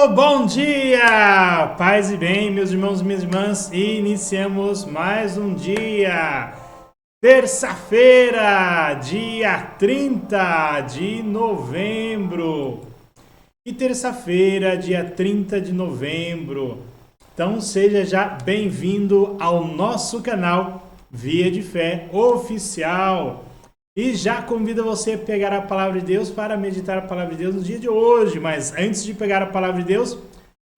Bom dia! Paz e bem, meus irmãos e minhas irmãs, iniciamos mais um dia. Terça-feira, dia 30 de novembro. E terça-feira, dia 30 de novembro. Então seja já bem-vindo ao nosso canal Via de Fé Oficial. E já convido você a pegar a palavra de Deus para meditar a palavra de Deus no dia de hoje. Mas antes de pegar a palavra de Deus,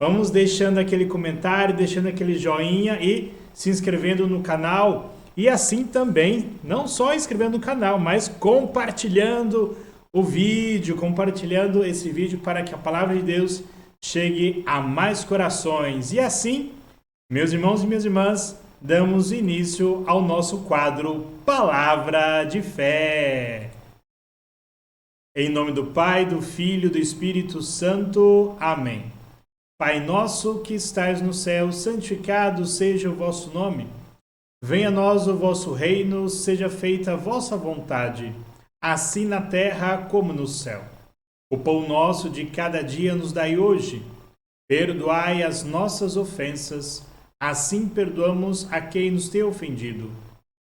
vamos deixando aquele comentário, deixando aquele joinha e se inscrevendo no canal. E assim também, não só inscrevendo no canal, mas compartilhando o vídeo, compartilhando esse vídeo para que a palavra de Deus chegue a mais corações. E assim, meus irmãos e minhas irmãs, damos início ao nosso quadro Palavra de Fé. Em nome do Pai, do Filho e do Espírito Santo. Amém. Pai nosso que estais no céu, santificado seja o vosso nome. Venha a nós o vosso reino, seja feita a vossa vontade, assim na terra como no céu. O pão nosso de cada dia nos dai hoje. Perdoai as nossas ofensas, assim perdoamos a quem nos tem ofendido.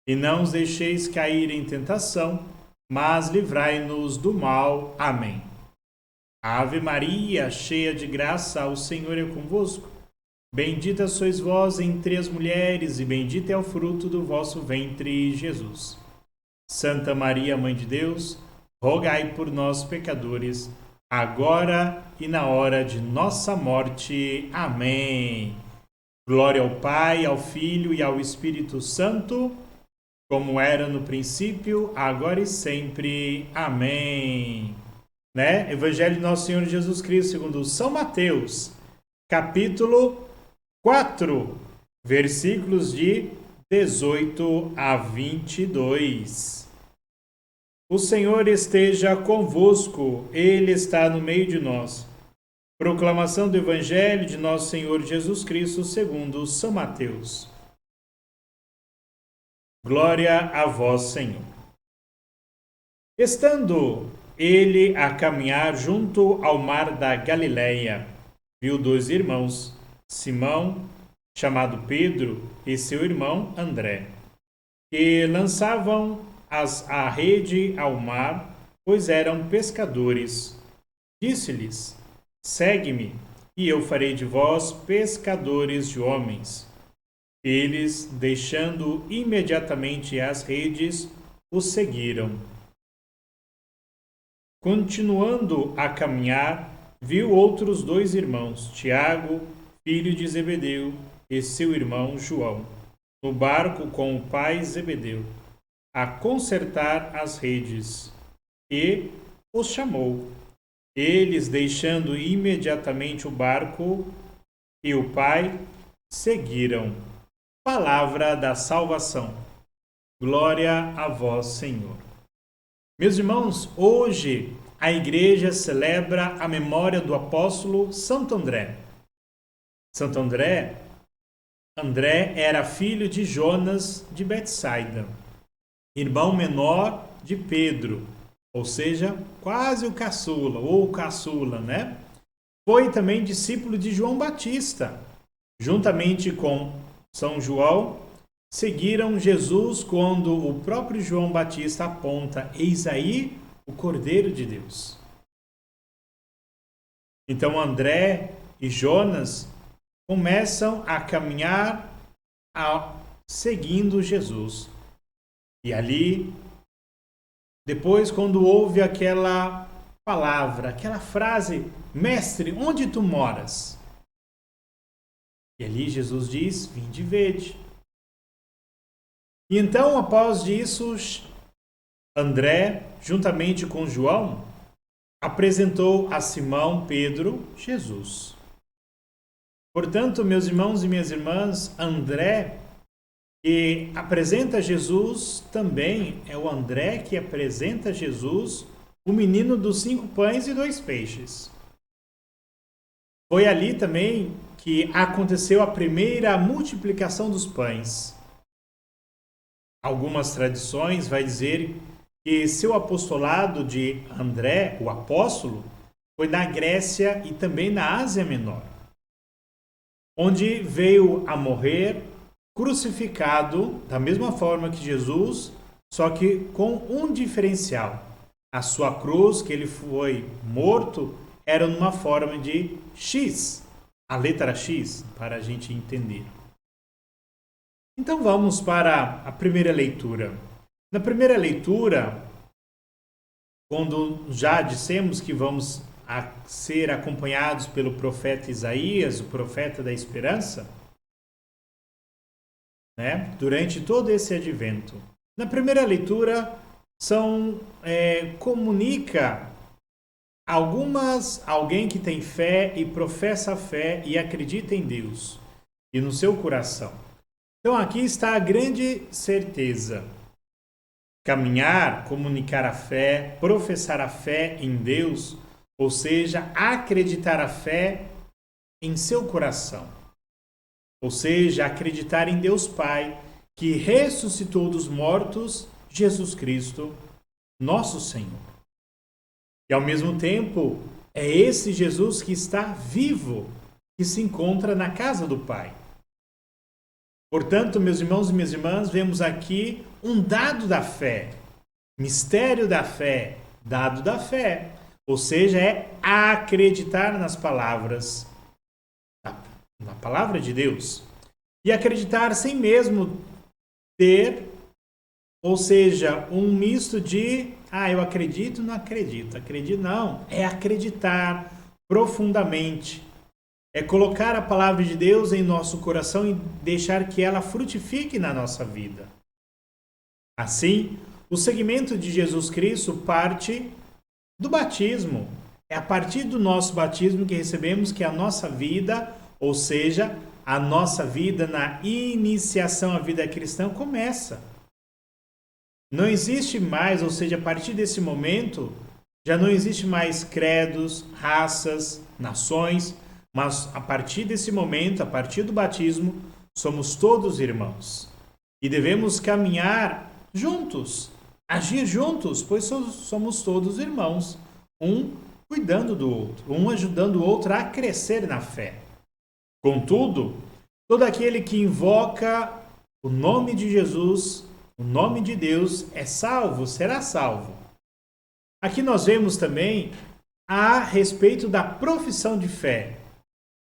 E não os deixeis cair em tentação, mas livrai-nos do mal. Amém. Ave Maria, cheia de graça, o Senhor é convosco. Bendita sois vós entre as mulheres, e bendito é o fruto do vosso ventre, Jesus. Santa Maria, Mãe de Deus, rogai por nós, pecadores, agora e na hora de nossa morte. Amém. Glória ao Pai, ao Filho e ao Espírito Santo, como era no princípio, agora e sempre. Amém. Evangelho de Nosso Senhor Jesus Cristo, segundo São Mateus, capítulo 4, versículos de 18 a 22. O Senhor esteja convosco, Ele está no meio de nós. Proclamação do Evangelho de Nosso Senhor Jesus Cristo, segundo São Mateus. Glória a vós, Senhor. Estando ele a caminhar junto ao mar da Galileia, viu dois irmãos, Simão, chamado Pedro, e seu irmão André, que lançavam a rede ao mar, pois eram pescadores. Disse-lhes: Segue-me, e eu farei de vós pescadores de homens. Eles, deixando imediatamente as redes, o seguiram. Continuando a caminhar, viu outros dois irmãos, Tiago, filho de Zebedeu, e seu irmão João, no barco com o pai Zebedeu, a consertar as redes, e os chamou. Eles, deixando imediatamente o barco e o pai, seguiram. Palavra da salvação. Glória a vós, Senhor. Meus irmãos, hoje a igreja celebra a memória do apóstolo Santo André. Santo André era filho de Jonas de Betsaida, irmão menor de Pedro, ou seja, quase o caçula, ou caçula, Foi também discípulo de João Batista. Juntamente com São João, seguiram Jesus quando o próprio João Batista aponta: Eis aí o Cordeiro de Deus. Então André e Jonas começam a caminhar seguindo Jesus. E ali, depois, quando ouve aquela palavra, aquela frase: Mestre, onde tu moras? E ali Jesus diz: Vinde e vede. E então, após isso, André, juntamente com João, apresentou a Simão Pedro Jesus. Portanto, meus irmãos e minhas irmãs, André, que apresenta Jesus, também é o André que apresenta Jesus, o menino dos 5 pães e 2 peixes. Foi ali também que aconteceu a primeira multiplicação dos pães. Algumas tradições vai dizer que seu apostolado de André, o apóstolo, foi na Grécia e também na Ásia Menor, onde veio a morrer crucificado da mesma forma que Jesus, só que com um diferencial. A sua cruz, que ele foi morto, era numa forma de X, a letra X, para a gente entender. Então vamos para a primeira leitura. Na primeira leitura, quando já dissemos que vamos ser acompanhados pelo profeta Isaías, o profeta da esperança, né, durante todo esse advento. Na primeira leitura, comunica alguém que tem fé e professa a fé e acredita em Deus e no seu coração. Então aqui está a grande certeza. Caminhar, comunicar a fé, professar a fé em Deus, ou seja, acreditar a fé em seu coração. Ou seja, acreditar em Deus Pai, que ressuscitou dos mortos Jesus Cristo, nosso Senhor. E ao mesmo tempo, é esse Jesus que está vivo, que se encontra na casa do Pai. Portanto, meus irmãos e minhas irmãs, vemos aqui um dado da fé, mistério da fé, dado da fé. Ou seja, é acreditar nas palavras, na palavra de Deus. E acreditar sem mesmo ter, ou seja, um misto de, eu acredito, não acredito. Acredito, não. É acreditar profundamente. É colocar a palavra de Deus em nosso coração e deixar que ela frutifique na nossa vida. Assim, o seguimento de Jesus Cristo parte do batismo. É a partir do nosso batismo que recebemos que a nossa vida, ou seja, a nossa vida na iniciação à vida cristã começa. Não existe mais, ou seja, a partir desse momento, já não existe mais credos, raças, nações, mas a partir desse momento, a partir do batismo, somos todos irmãos. E devemos caminhar juntos, agir juntos, pois somos todos irmãos, um cuidando do outro, um ajudando o outro a crescer na fé. Contudo, todo aquele que invoca o nome de Jesus, o nome de Deus, é salvo, será salvo. Aqui nós vemos também a respeito da profissão de fé.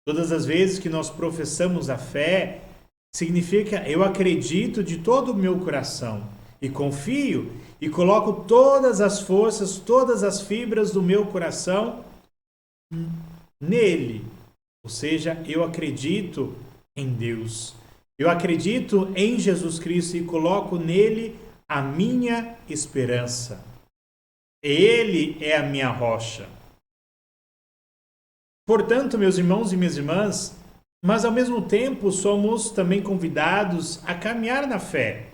Todas as vezes que nós professamos a fé, significa eu acredito de todo o meu coração e confio e coloco todas as forças, todas as fibras do meu coração nele. Ou seja, eu acredito em Deus. Eu acredito em Jesus Cristo e coloco nele a minha esperança. Ele é a minha rocha. Portanto, meus irmãos e minhas irmãs, mas ao mesmo tempo somos também convidados a caminhar na fé,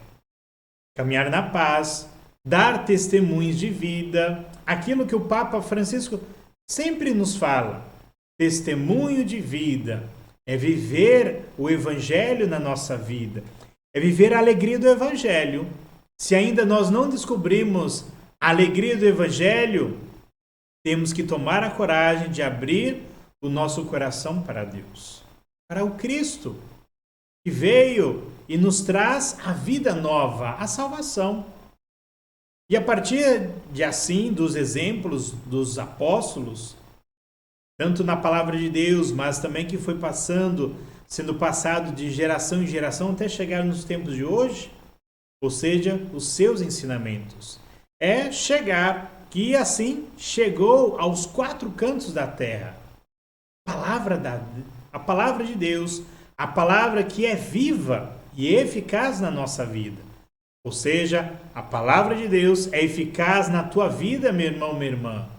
caminhar na paz, dar testemunhos de vida, aquilo que o Papa Francisco sempre nos fala. Testemunho de vida é viver o Evangelho na nossa vida, é viver a alegria do Evangelho. Se ainda nós não descobrimos a alegria do Evangelho, temos que tomar a coragem de abrir o nosso coração para Deus, para o Cristo, que veio e nos traz a vida nova, a salvação. E a partir de assim, dos exemplos dos apóstolos, tanto na palavra de Deus, mas também que foi sendo passado de geração em geração até chegar nos tempos de hoje, ou seja, os seus ensinamentos. É chegar, que assim chegou aos 4 cantos da terra. A palavra de Deus, a palavra que é viva e eficaz na nossa vida. Ou seja, a palavra de Deus é eficaz na tua vida, meu irmão, minha irmã.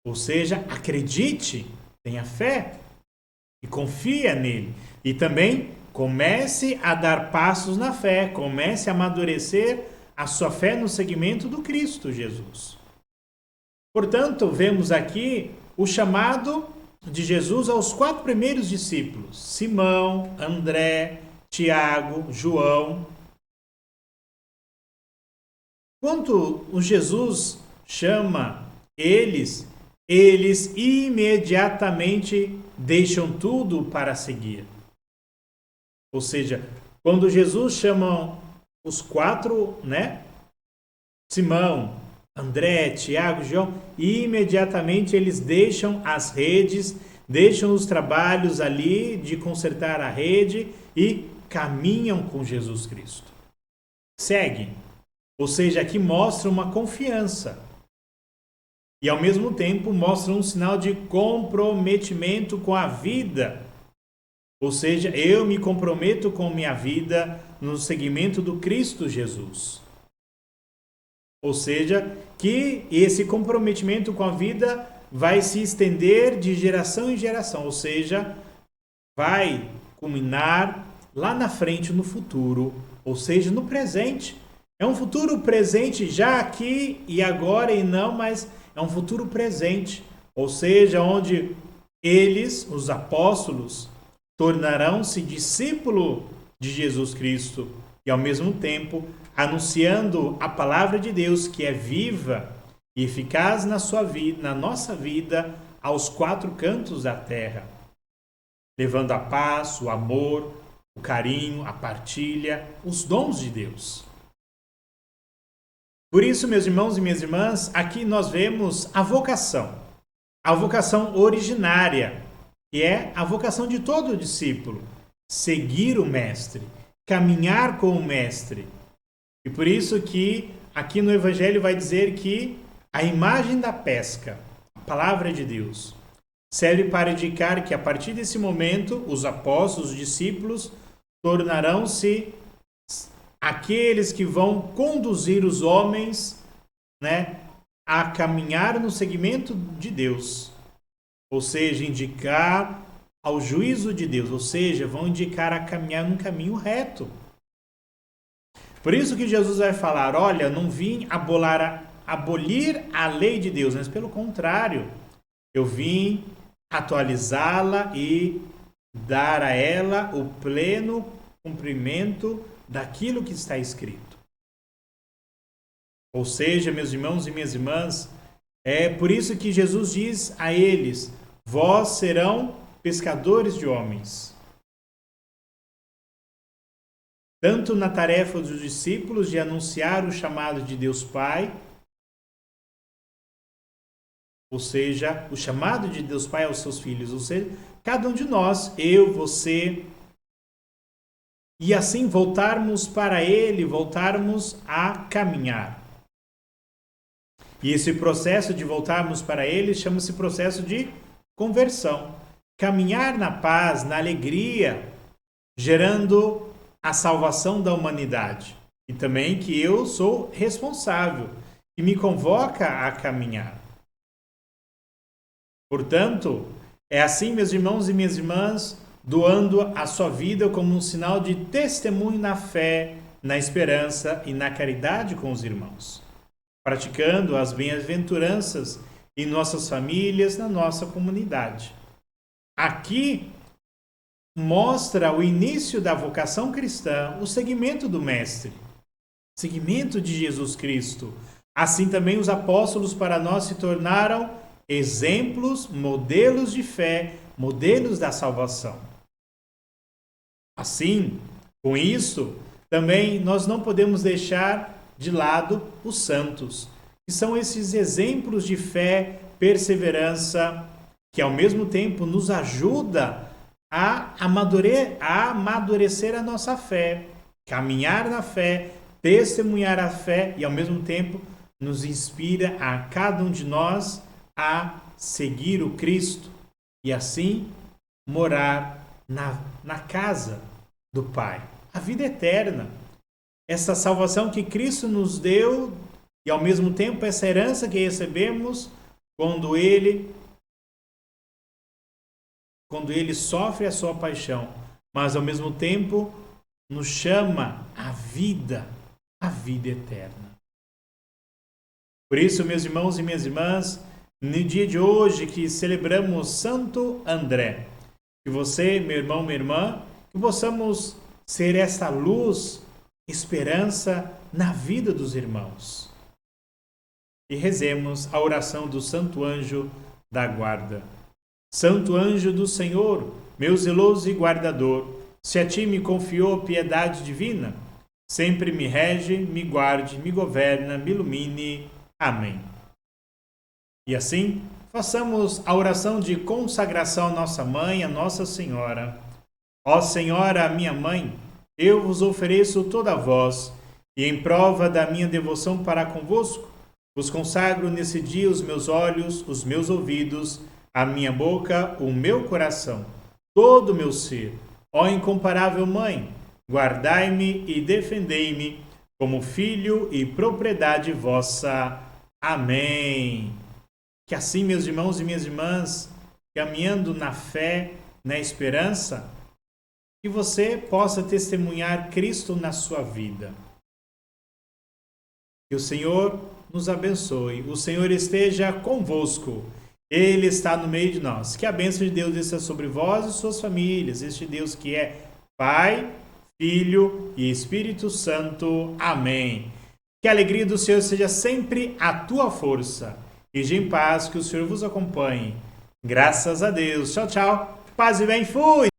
Ou seja, acredite, tenha fé e confia nele. E também comece a dar passos na fé, comece a amadurecer a sua fé no seguimento do Cristo Jesus. Portanto, vemos aqui o chamado de Jesus aos 4 primeiros discípulos: Simão, André, Tiago, João. Quando o Jesus chama eles, eles imediatamente deixam tudo para seguir. Ou seja, quando Jesus chama os quatro, né? Simão, André, Tiago, João, imediatamente eles deixam as redes, deixam os trabalhos ali de consertar a rede e caminham com Jesus Cristo. Seguem. Ou seja, aqui mostra uma confiança. E ao mesmo tempo mostra um sinal de comprometimento com a vida. Ou seja, eu me comprometo com minha vida no seguimento do Cristo Jesus. Ou seja, que esse comprometimento com a vida vai se estender de geração em geração. Ou seja, vai culminar lá na frente, no futuro. Ou seja, no presente. É um futuro presente já aqui e agora e não, mas é um futuro presente. Ou seja, onde eles, os apóstolos, tornarão-se discípulo de Jesus Cristo e ao mesmo tempo anunciando a palavra de Deus que é viva e eficaz na sua vida, na nossa vida, aos quatro cantos da terra, levando a paz, o amor, o carinho, a partilha, os dons de Deus. Por isso, meus irmãos e minhas irmãs, aqui nós vemos a vocação originária, que é a vocação de todo discípulo, seguir o Mestre, caminhar com o Mestre. E por isso que aqui no Evangelho vai dizer que a imagem da pesca, a palavra de Deus, serve para indicar que a partir desse momento os apóstolos, os discípulos, tornarão-se aqueles que vão conduzir os homens, né, a caminhar no seguimento de Deus. Ou seja, indicar ao juízo de Deus. Ou seja, vão indicar a caminhar num caminho reto. Por isso que Jesus vai falar, olha, não vim abolir a lei de Deus, mas pelo contrário, eu vim atualizá-la e dar a ela o pleno cumprimento daquilo que está escrito. Ou seja, meus irmãos e minhas irmãs, é por isso que Jesus diz a eles, vós serão pescadores de homens. Tanto na tarefa dos discípulos de anunciar o chamado de Deus Pai, ou seja, o chamado de Deus Pai aos seus filhos, ou seja, cada um de nós, eu, você, e assim voltarmos para Ele, voltarmos a caminhar. E esse processo de voltarmos para Ele chama-se processo de conversão. Caminhar na paz, na alegria, gerando a salvação da humanidade. E também que eu sou responsável e me convoca a caminhar. Portanto, é assim, meus irmãos e minhas irmãs, doando a sua vida como um sinal de testemunho na fé, na esperança e na caridade com os irmãos. Praticando as bem-aventuranças em nossas famílias, na nossa comunidade. Aqui mostra o início da vocação cristã, o seguimento do Mestre, seguimento de Jesus Cristo. Assim também os apóstolos para nós se tornaram exemplos, modelos de fé, modelos da salvação. Assim, com isso, também nós não podemos deixar de lado os santos, que são esses exemplos de fé, perseverança, que ao mesmo tempo nos ajuda a amadurecer a nossa fé, caminhar na fé, testemunhar a fé e ao mesmo tempo nos inspira a cada um de nós a seguir o Cristo e assim morar na casa do Pai, a vida eterna. Essa salvação que Cristo nos deu e ao mesmo tempo essa herança que recebemos quando Ele sofre a sua paixão, mas ao mesmo tempo nos chama à vida, a vida eterna. Por isso, meus irmãos e minhas irmãs, no dia de hoje que celebramos Santo André, que você, meu irmão, minha irmã, que possamos ser essa luz, esperança na vida dos irmãos. E rezemos a oração do Santo Anjo da guarda. Santo anjo do Senhor, meu zeloso e guardador, se a ti me confiou a piedade divina, sempre me rege, me guarde, me governa, me ilumine. Amém. E assim, façamos a oração de consagração à nossa mãe, a Nossa Senhora. Ó Senhora, minha mãe, eu vos ofereço toda a vós, e em prova da minha devoção para convosco, vos consagro nesse dia os meus olhos, os meus ouvidos, a minha boca, o meu coração, todo o meu ser. Ó incomparável Mãe, guardai-me e defendei-me como filho e propriedade vossa. Amém. Que assim, meus irmãos e minhas irmãs, caminhando na fé, na esperança, que você possa testemunhar Cristo na sua vida. Que o Senhor nos abençoe, o Senhor esteja convosco, Ele está no meio de nós. Que a bênção de Deus desça sobre vós e suas famílias, este Deus que é Pai, Filho e Espírito Santo. Amém. Que a alegria do Senhor seja sempre a tua força. Ide em paz, que o Senhor vos acompanhe. Graças a Deus. Tchau, tchau. Paz e bem. Fui!